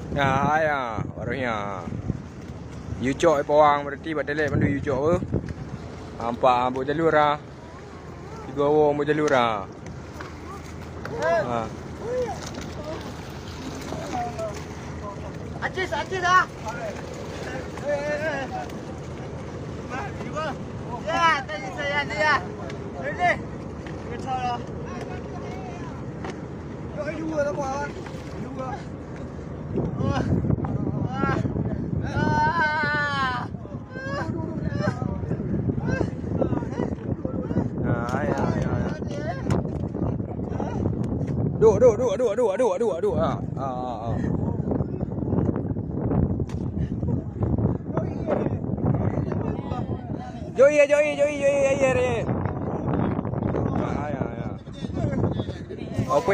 Ya, ya, barunya. You cok pawang berarti buat telet mandu you cok apa? Nampak ambut jalur ah. Tiga orang ambut jalur ah. Ha. Acis dah. Ya, tadi saya dia. Ini. Kita lah. Có dua đó qua. Dua. Dua. Joy. Ya. Apa